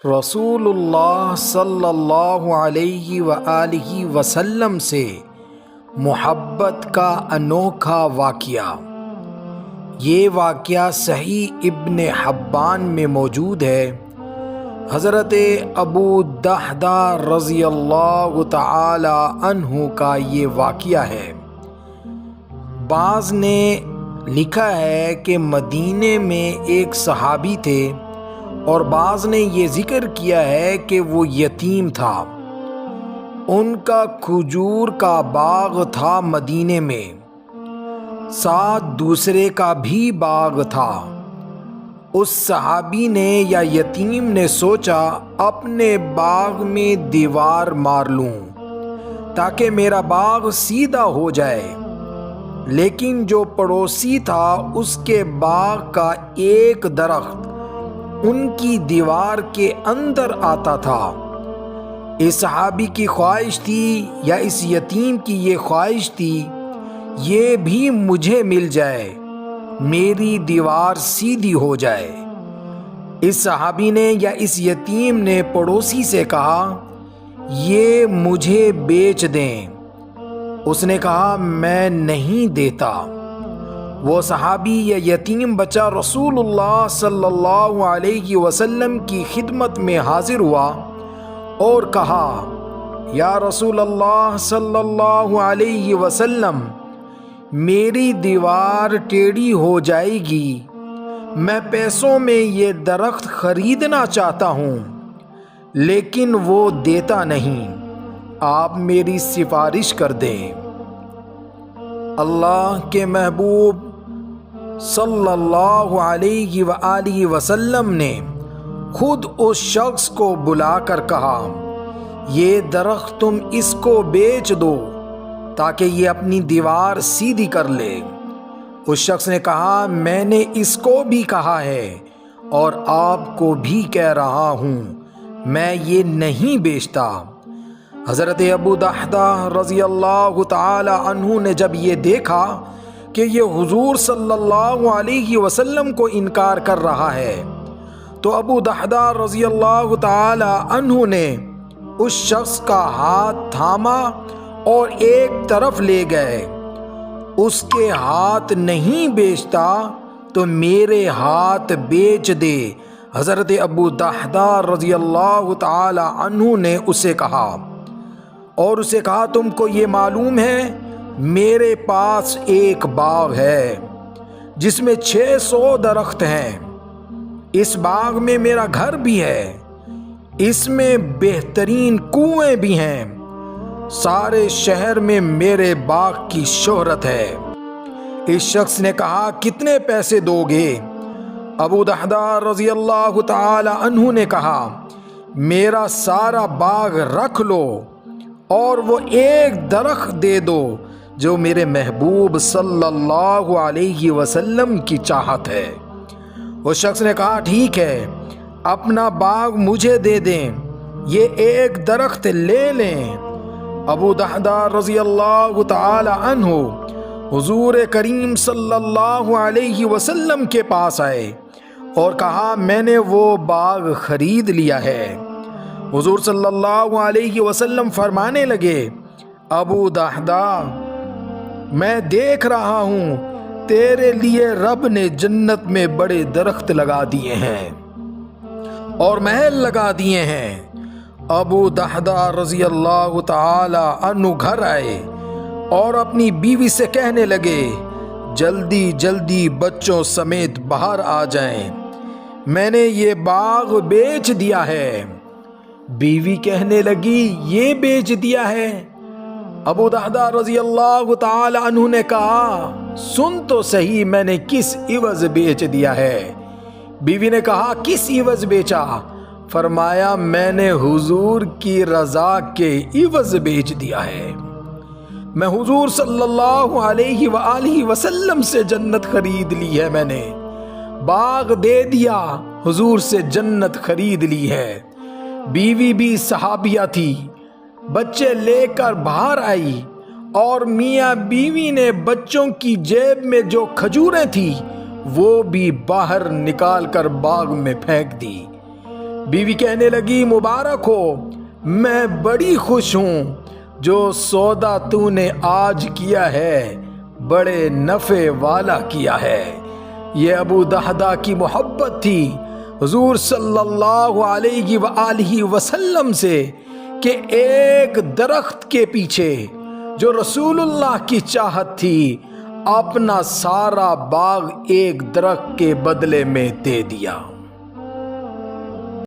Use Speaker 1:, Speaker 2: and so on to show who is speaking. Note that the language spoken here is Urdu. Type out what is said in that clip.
Speaker 1: رسول اللہ صلی اللہ علیہ وآلہ وسلم سے محبت کا انوکھا واقعہ۔ یہ واقعہ صحیح ابن حبان میں موجود ہے۔ حضرت ابو دحدہ رضی اللہ تعالی عنہ کا یہ واقعہ ہے۔ بعض نے لکھا ہے کہ مدینے میں ایک صحابی تھے، اور بعض نے یہ ذکر کیا ہے کہ وہ یتیم تھا۔ ان کا کھجور کا باغ تھا مدینے میں، ساتھ دوسرے کا بھی باغ تھا۔ اس صحابی نے یا یتیم نے سوچا اپنے باغ میں دیوار مار لوں تاکہ میرا باغ سیدھا ہو جائے، لیکن جو پڑوسی تھا اس کے باغ کا ایک درخت ان کی دیوار کے اندر آتا تھا۔ اس صحابی کی خواہش تھی یا اس یتیم کی یہ خواہش تھی، یہ بھی مجھے مل جائے، میری دیوار سیدھی ہو جائے۔ اس صحابی نے یا اس یتیم نے پڑوسی سے کہا یہ مجھے بیچ دیں۔ اس نے کہا میں نہیں دیتا۔ وہ صحابی یا یتیم بچہ رسول اللہ صلی اللہ علیہ وسلم کی خدمت میں حاضر ہوا اور کہا یا رسول اللہ صلی اللہ علیہ وسلم، میری دیوار ٹیڑھی ہو جائے گی، میں پیسوں میں یہ درخت خریدنا چاہتا ہوں، لیکن وہ دیتا نہیں، آپ میری سفارش کر دیں۔ اللہ کے محبوب صلی اللہ علیہ وآلہ وسلم نے خود اس شخص کو بلا کر کہا یہ درخت تم اس کو بیچ دو تاکہ یہ اپنی دیوار سیدھی کر لے۔ اس شخص نے کہا میں نے اس کو بھی کہا ہے اور آپ کو بھی کہہ رہا ہوں، میں یہ نہیں بیچتا۔ حضرت ابو دحدہ رضی اللہ تعالی عنہ نے جب یہ دیکھا کہ یہ حضور صلی اللہ علیہ وسلم کو انکار کر رہا ہے، تو ابو دحدہ رضی اللہ تعالی عنہ نے اس شخص کا ہاتھ تھاما اور ایک طرف لے گئے۔ اس کے ہاتھ نہیں بیچتا تو میرے ہاتھ بیچ دے، حضرت ابو دحدہ رضی اللہ تعالی عنہ نے اسے کہا، اور اسے کہا تم کو یہ معلوم ہے میرے پاس ایک باغ ہے جس میں 600 درخت ہیں، اس باغ میں میرا گھر بھی ہے، اس میں بہترین کنویں بھی ہیں، سارے شہر میں میرے باغ کی شہرت ہے۔ اس شخص نے کہا کتنے پیسے دو گے؟ ابو دحدہ رضی اللہ تعالی عنہ نے کہا میرا سارا باغ رکھ لو اور وہ ایک درخت دے دو جو میرے محبوب صلی اللہ علیہ وسلم کی چاہت ہے۔ اس شخص نے کہا ٹھیک ہے، اپنا باغ مجھے دے دیں، یہ ایک درخت لے لیں۔ ابو دحدہ رضی اللہ تعالی عنہ حضور کریم صلی اللہ علیہ وسلم کے پاس آئے اور کہا میں نے وہ باغ خرید لیا ہے۔ حضور صلی اللہ علیہ وسلم فرمانے لگے ابو دحدہ میں دیکھ رہا ہوں تیرے لیے رب نے جنت میں بڑے درخت لگا دیے ہیں اور محل لگا دیے ہیں۔ ابو دحدہ رضی اللہ تعالی عنہ گھر آئے اور اپنی بیوی سے کہنے لگے جلدی جلدی بچوں سمیت باہر آ جائیں، میں نے یہ باغ بیچ دیا ہے۔ بیوی کہنے لگی یہ بیچ دیا ہے؟ ابو دحدہ رضی اللہ تعالی عنہ نے کہا سن تو صحیح میں نے کس عوض بیچ دیا ہے؟ بیوی نے کہا کس عوض بیچا؟ فرمایا میں نے حضور کی رضا کے عوض بیچ دیا ہے، میں حضور صلی اللہ علیہ وآلہ وسلم سے جنت خرید لی ہے، میں نے باغ دے دیا، حضور سے جنت خرید لی ہے۔ بیوی بھی صحابیہ تھی، بچے لے کر باہر آئی اور میاں بیوی نے بچوں کی جیب میں جو کھجوریں تھی وہ بھی باہر نکال کر باغ میں پھینک دی۔ بیوی کہنے لگی مبارک ہو، میں بڑی خوش ہوں، جو سودا تو نے آج کیا ہے بڑے نفع والا کیا ہے۔ یہ ابو دحدہ کی محبت تھی حضور صلی اللہ علیہ وآلہ وسلم سے کہ ایک درخت کے پیچھے جو رسول اللہ کی چاہت تھی اپنا سارا باغ ایک درخت کے بدلے میں دے دیا۔